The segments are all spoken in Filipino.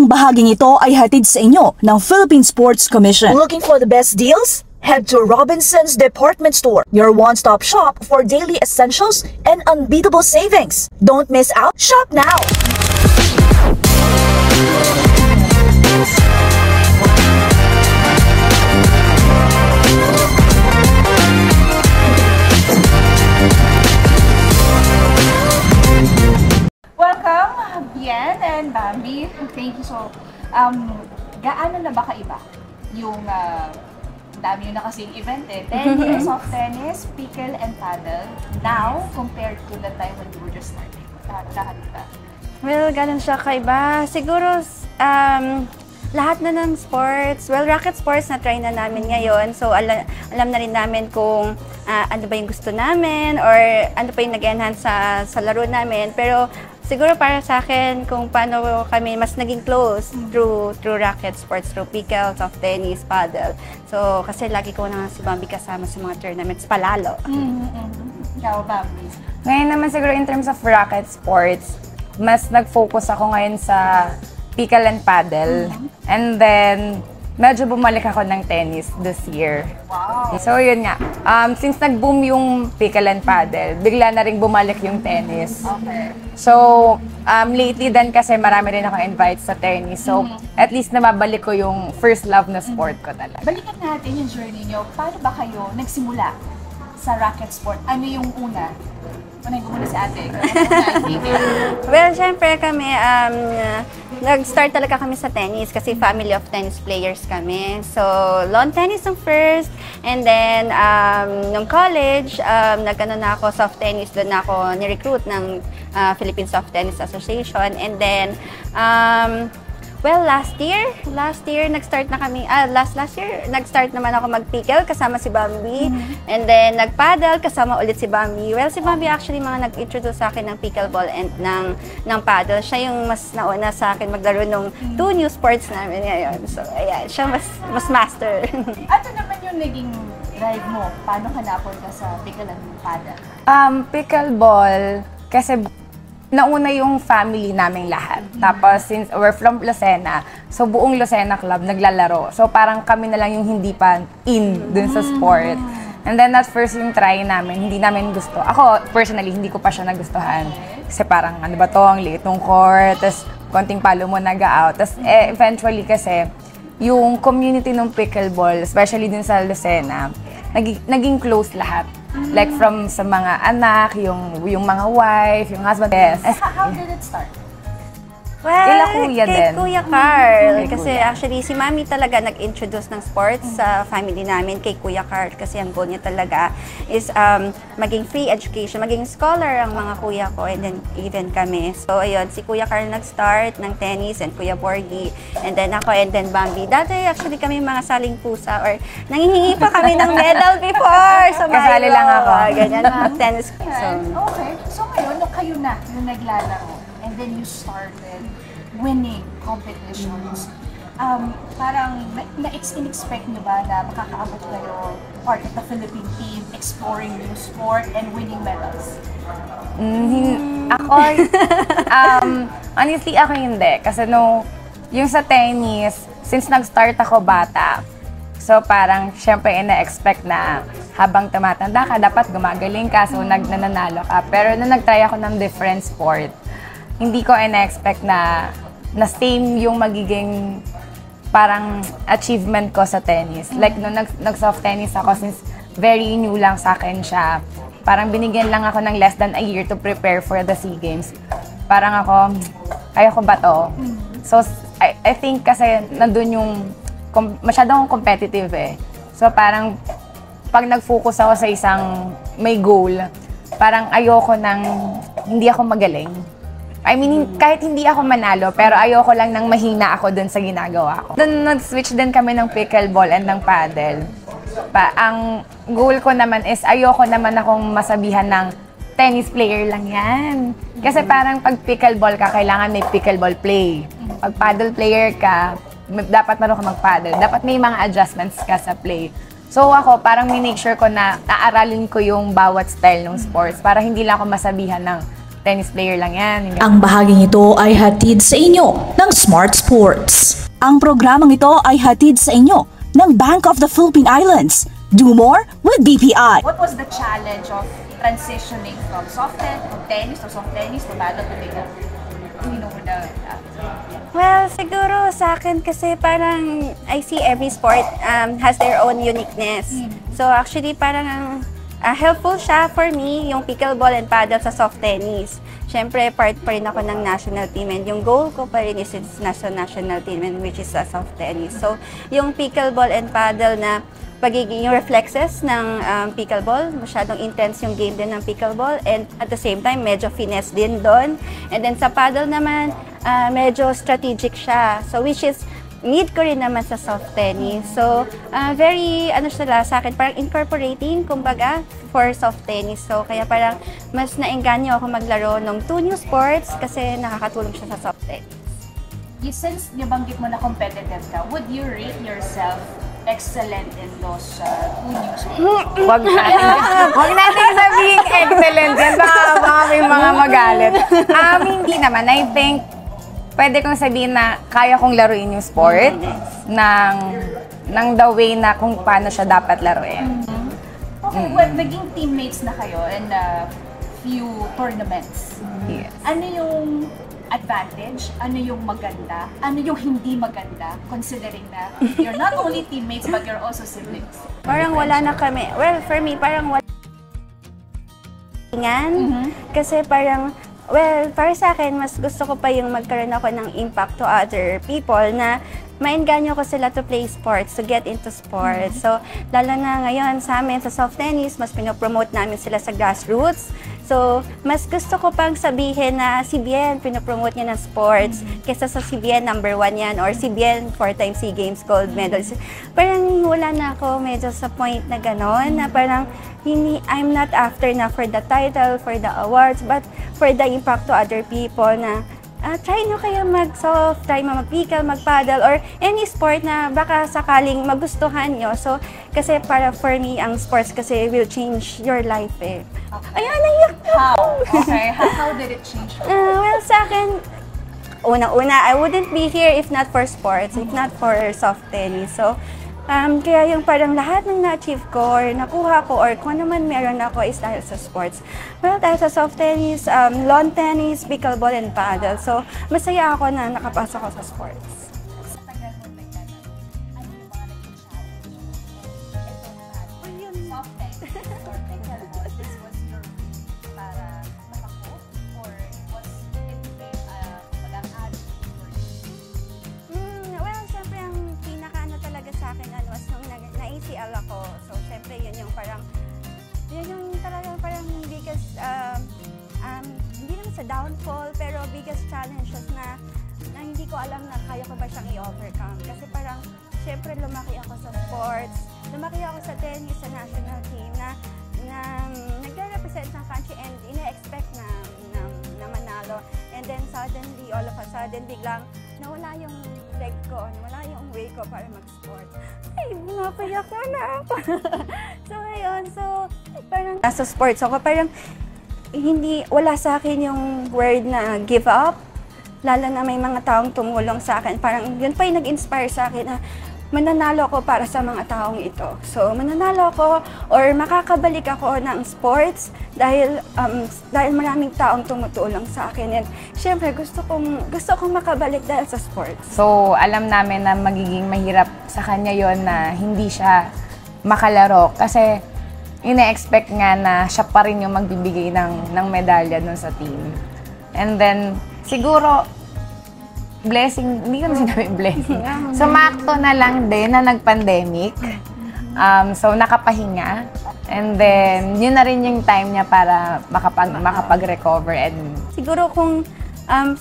Ang bahaging ito ay hatid sa inyo ng Philippine Sports Commission. Looking for the best deals? Head to Robinson's Department Store, your one-stop shop for daily essentials and unbeatable savings. Don't miss out. Shop now! Welcome, Bien and Bambi. Thank you so. Gaano na ba kaiba yung dami yung nakasing event eh? 10 years of tennis, pickle, and paddle now compared to the time when you were just starting. Lahat ba? Well, ganun siya kaiba. Siguro, lahat na ng sports, well, racket sports na try na namin ngayon. So, alam na rin namin kung ano ba yung gusto namin or ano pa yung nag-enhance sa laro namin. Pero, siguro para sa akin, kung paano kami mas naging close through racket sports, through pickle, soft tennis, paddle. So, kasi lagi ko na si Bambi kasama sa mga tournaments palalo. Ikaw, Bambi? Ngayon naman siguro in terms of racket sports, mas nag-focus ako ngayon sa pickle and paddle. And then, medyo bumalik ako ng tennis this year. Wow! So, yun nga. Since nag-boom yung pickle and paddle, bigla na rin bumalik yung tennis. Okay. So, lately din kasi marami rin ako invite sa tennis. So, at least nababalik ko yung first love na sport ko talaga. Balikan natin yung journey nyo. Paano ba kayo nagsimula sa racket sport? Ano yung una? Unahin ko muna si ate. Well, syempre kami, nag-start talaga kami sa tennis kasi family of tennis players kami. So, lawn tennis ang first. And then, nung college, nag-ano na ako, soft tennis. Doon na ako ni-recruit ng Philippine Soft Tennis Association. And then, well, last year, nag-start na kami, last year, nag-start naman ako mag-pickle kasama si Bambi. And then, nag-paddle kasama ulit si Bambi. Well, si Bambi actually mga nag-introduce sa akin ng pickleball and ng paddle. Siya yung mas nauna sa akin maglaro ng two new sports namin ngayon. So, ayan, siya mas master. Ano naman yung naging drive mo? Paano ka napunta sa pickle and paddle? Pickleball, kasi nauna yung family naming lahat. Tapos, since we're from Lucena, so buong Lucena Club naglalaro. So parang kami na lang yung hindi pa in dun sa sport. And then at first yung try namin, hindi namin gusto. Ako, personally, hindi ko pa siya nagustuhan. Kasi parang, ano ba to, ang liit ng court, tapos konting palo mo nag-out. Tapos eventually kasi, yung community ng pickleball, especially dun sa Lucena, naging close lahat. Like from sa mga anak, yung mga wife, yung husband. Yes. How did it start? Well, Kuya kay din. Kuya Carl. Kay Kasi Kuya. actually, si Mami talaga nag-introduce ng sports sa family namin kay Kuya Carl. Kasi ang goal niya talaga is maging free education, maging scholar ang mga kuya ko and then even kami. So, ayun, si Kuya Carl nag-start ng tennis and Kuya Borgie. And then ako and then Bambi. Dati actually kami mga saling pusa or nangihingi pa kami ng medal before sa Milo. Kasali lang ako. Ganyan mga tennis. So, Okay. So ngayon, kayo na yung naglalaro. And then you started winning competitions. Parang na-expect nyo ba na makakaabot kayo part of the Philippine team, exploring new sport and winning medals? Ako, honestly, ako hindi. Kasi yung sa tennis, since nag-start ako bata, so parang syempre ina-expect na habang tumatanda ka, dapat gumagaling ka, so nananalo ka. Pero nung nag-try ako ng different sport, hindi ko ina-expect na same yung magiging parang achievement ko sa tennis. Like, nung nag-soft tennis ako, since very new lang sa akin siya, parang binigyan lang ako ng less than a year to prepare for the SEA Games. Parang ako, kaya ko ba to? So, I think kasi nandun yung masyadong competitive eh. So, parang pag nag-focus ako sa isang may goal, parang ayoko nang hindi ako magaling. I mean, kahit hindi ako manalo, pero ayoko lang nang mahina ako dun sa ginagawa ko. Doon nag-switch din kami ng pickleball and ng paddle. Ang goal ko naman is ayoko naman akong masabihan ng tennis player lang yan. Kasi parang pag pickleball ka, kailangan may pickleball play. Pag paddle player ka, dapat marunong ka mag-paddle. Dapat may mga adjustments ka sa play. So ako, parang minake sure ko na naaralin ko yung bawat style ng sports para hindi lang ako masabihan ng tennis player lang yan. Ang bahaging ito ay hatid sa inyo ng Smart Sports. Ang programang ito ay hatid sa inyo ng Bank of the Philippine Islands. Do more with BPI. What was the challenge of transitioning from soft tennis to paddle to bigger? Well, siguro sa akin kasi parang I see every sport has their own uniqueness. So actually parang helpful siya for me yung pickleball and paddle sa soft tennis. Siyempre, part pa rin ako ng national team and yung goal ko pa rin is national team and which is sa soft tennis. So yung pickleball and paddle na pagiging yung reflexes ng pickleball, masyadong intense yung game din ng pickleball and at the same time, medyo finesse din doon. And then sa paddle naman, medyo strategic siya. So which is, need ko rin naman sa soft tennis. So very, sa akin, parang incorporating, kumbaga, for soft tennis. So kaya parang mas naengganyo ako maglaro ng two new sports kasi nakakatulong siya sa soft tennis. Since nabanggit mo na competitive ka, would you rate yourself excellent in those two new sports? Wag natin sabihin excellent yan. Baka may mga magalit. Hindi naman. I think, pwede kong sabihin na kaya kong laruin yung sport ng the way na kung paano siya dapat laruin. Okay, well, naging teammates na kayo in a few tournaments. Yes. Ano yung advantage? Ano yung maganda? Ano yung hindi maganda? Considering na you're not only teammates but you're also siblings. Parang wala na kami. Well, for me, parang wala. Kasi parang, well, para sa akin, mas gusto ko pa yung magkaroon ako ng impact to other people na maengganyo ko sila to play sports, to get into sports. So, lalo na ngayon sa amin sa soft tennis, mas pinopromote namin sila sa grassroots. So, mas gusto ko pang sabihin na si Bien, pinopromote niya ng sports, kesa sa si Bien, number 1 yan, or si Bien, 4-time SEA Games gold medalist. Parang wala na ako medyo sa point na gano'n, na parang I'm not after na for the title, for the awards, but for the impact to other people na try nyo kayo mag-soft, try mo mag-pickle, mag-paddle, or any sport na baka sakaling magustuhan nyo. So, kasi para for me, ang sports kasi will change your life eh. Okay. Ayan, naiyak na. How? Okay, how did it change your life? Well, sa akin, unang-una, I wouldn't be here if not for sports, if not for soft tennis. So, kaya yung parang lahat ng na-achieve ko or nakuha ko or kung ano man meron ako is dahil sa sports. Well, dahil sa soft tennis, lawn tennis, pickleball, and paddle. So, masaya ako na nakapasok ako sa sports. Sa tagal mo naglalaro, ano yung mga naging challenge? Ito na, soft tennis or pickleball, this was your way para makakope or was it mag-add for you? Well, syempre ang pinaka-ano talaga sa akin was nung na-ACL ako. So, syempre yun yung parang, yun yung talagang parang biggest, hindi naman sa downfall, pero biggest challenges na hindi ko alam na kaya ko ba siyang i-overcome. Kasi parang, syempre lumaki ako sa sports, lumaki ako sa tennis, sa national team na nagre-represent ng country and ina-expect na manalo. And then suddenly, all of a sudden, biglang nawala yung leg ko, nawala yung way ko para mag-sport. Ay, mapayak na ako. So, ayun. So, parang nasa sports ako, parang wala sa akin yung word na give up. Lalo na may mga taong tumulong sa akin. Parang yun pa yung nag-inspire sa akin na mananalo ako para sa mga taong ito. So, mananalo ako or makakabalik ako ng sports dahil maraming taong tumutulong sa akin. And syempre, gusto kong makabalik dahil sa sports. So, alam namin na magiging mahirap sa kanya yon na hindi siya makalaro kasi ina-expect nga na siya pa rin yung magbibigay ng medalya dun sa team. And then, siguro, blessing, hindi ko na sinabi blessing. Sumakto na lang din na nag-pandemic. So, nakapahinga. And then, yun na rin yung time niya para makapag-recover. And siguro kung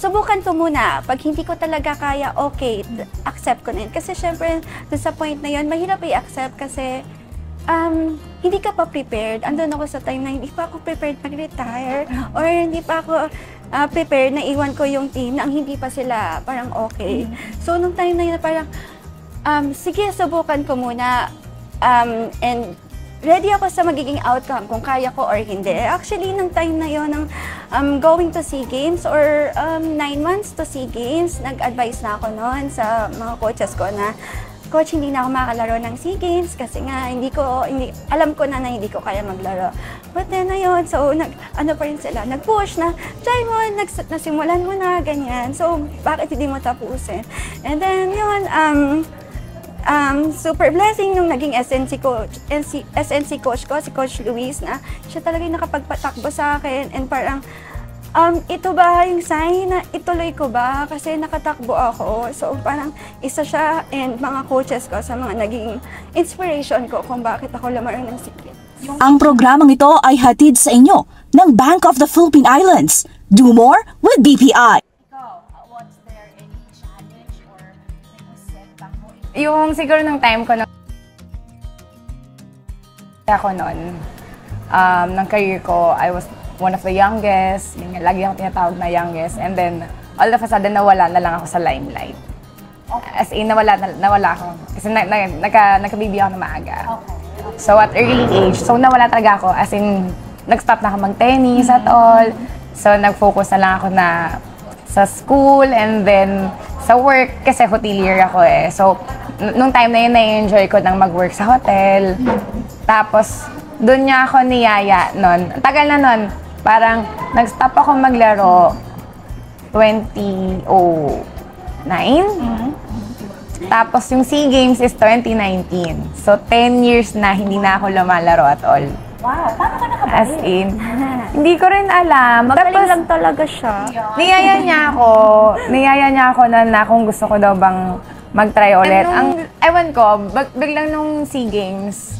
subukan ko muna, pag hindi ko talaga kaya, okay, accept ko na yun. Kasi syempre, sa point na yun, mahirap i-accept kasi hindi ka pa prepared. Andun ako sa time na hindi pa ako prepared mag-retire or hindi pa ako prepared na iwan ko yung team na hindi pa sila parang okay. So, nung time na yun, parang sige, subukan ko muna and ready ako sa magiging outcome, kung kaya ko or hindi. Actually, nung time na yon ng going to SEA Games or 9 months to SEA Games, nag-advise na ako noon sa mga coaches ko na, Coach, hindi na ako makakalaro ng SEA Games kasi nga alam ko na hindi ko kaya maglaro. But then ayun, so ano pa rin sila, nag-push na, try mo, nasimulan mo na, ganyan. So, bakit hindi mo tapusin? And then yun, super blessing nung naging SNC coach ko, si Coach Luis, na siya talaga yung nakapagpatakbo sa akin, and parang ito ba yung sign na ituloy ko ba kasi nakatakbo ako. So parang isa siya and mga coaches ko sa mga naging inspiration ko kung bakit ako lumaro ng SEA Games. Ang programang ito ay hatid sa inyo ng Bank of the Philippine Islands. Do more with BPI. Was there any challenge or setback mo? Yung siguro ng time ko ako noon, ng career ko, I was one of the youngest, lagi ako tinatawag na youngest, and then all of a sudden nawala na lang ako sa limelight. As in, nawala ako. Kasi nagka-baby ako na maaga. So at early age, so nawala talaga ako. As in, nag-stop na ako mag-tennis at all. So nag-focus na lang ako na sa school and then sa work, kasi hotelier ako eh. So nung time na yun, na-enjoy ko nang mag-work sa hotel. Tapos doon niya ako niyaya nun. Tagal na nun. Parang nag-stop ako maglaro 2009. Tapos yung SEA Games is 2019. So 10 years na hindi na ako lumalaro at all. Wow, paano ka nakabalik? As in, hindi ko rin alam. Magaling lang talaga siya. Niyaya niya ako na kung gusto ko daw bang mag-try ulit. Ewan ko, biglang nung SEA Games,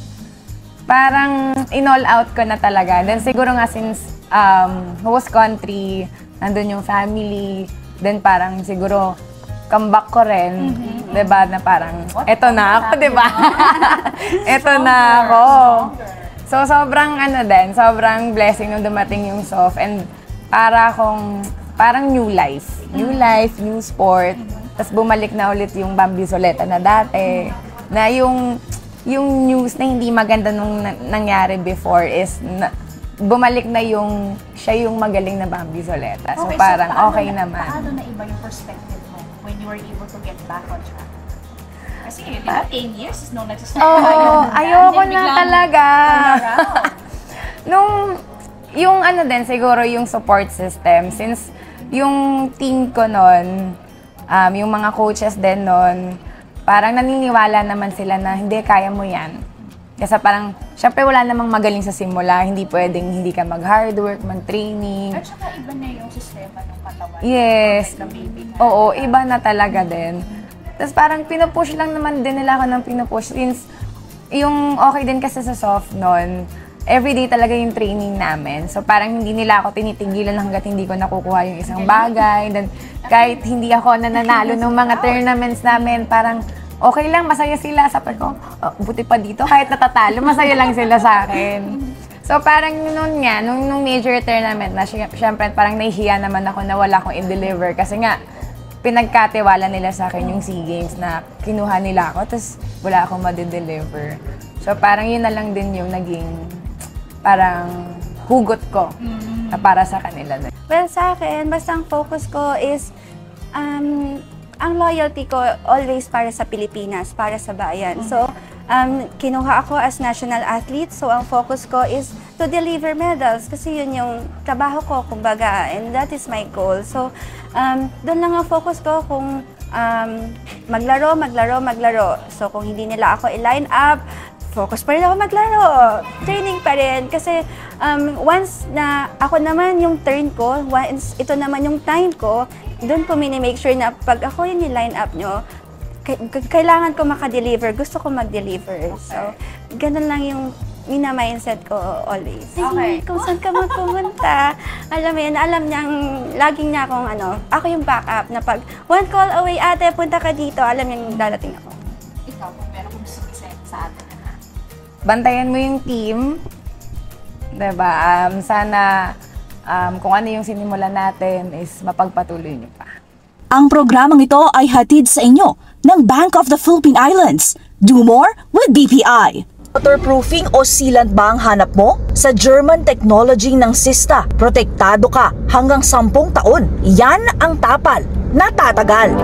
parang in-all out ko na talaga. Then siguro nga since host country, nandun yung family, then parang siguro comeback ko rin, diba, na parang, eto na ako, diba? Eto na ako. So sobrang sobrang blessing nung dumating yung SOF, and parang new life, new sport. Tapos bumalik na ulit yung Bambi Soleta na dati, na yung news na hindi maganda nung nangyari before is bumalik na siya yung magaling na Bambi Soleta. So parang okay naman. Paano na iba yung perspective mo when you were able to get back on track? Kasi di ba 10 years is no nagsastart. Oo, ayoko na talaga. Yung siguro yung support system, since yung team ko nun, yung mga coaches din nun, parang naniniwala naman sila na hindi, kaya mo yan. Kasi parang, syempre wala namang magaling sa simula, hindi pwedeng hindi ka mag-hard work, mag-training. At saka iba na yung sistema ng katawan. Yes. Baby. Oo, iba na talaga din. Tapos parang pinupush lang naman din nila ako ng pinupush. Since yung okay din kasi sa soft nun, everyday talaga yung training namin. So parang hindi nila ako tinitigilan hanggat hindi ko nakukuha yung isang bagay. Then kahit hindi ako nananalo ng mga tournaments namin, parang okay lang, masaya sila. Sabi ko, buti pa dito, kahit natatalo, masaya lang sila sa akin. So parang nung major tournament na, syempre parang nahihiya naman ako na wala akong i-deliver. Kasi nga, pinagkatiwala nila sa akin yung SEA Games na kinuha nila ako, tapos wala akong ma-deliver. So parang yun na lang din yung naging parang hugot ko na para sa kanila. Well, sa akin, basta ang focus ko is ang loyalty ko always para sa Pilipinas, para sa bayan. So, kinuha ako as national athlete, so ang focus ko is to deliver medals kasi yun yung trabaho ko, kumbaga, and that is my goal. So, doon lang ang focus ko kung maglaro. So, kung hindi nila ako i-line up, focus pa rin ako maglaro. Training pa rin. Kasi once na ako naman yung turn ko, once ito naman yung time ko, doon ko mini-make sure na pag ako yung line up nyo, kailangan ko makadeliver. Gusto ko mag-deliver. So, ganun lang yung mina-mindset ko always. Okay. Kung saan ka magpumunta, alam mo yun, alam niyang, laging niya akong ako yung backup na pag one call away, ate, punta ka dito, alam niyang dadating ako. Ikaw, pero kung gusto sa atin. Bantayan mo yung team, diba? Sana kung ano yung sinimulan natin is mapagpatuloy niyo pa. Ang programang ito ay hatid sa inyo ng Bank of the Philippine Islands. Do more with BPI. Waterproofing o sealant ba ang hanap mo? Sa German technology ng Sista, protektado ka hanggang 10 taon. Yan ang Tapal na tatagal.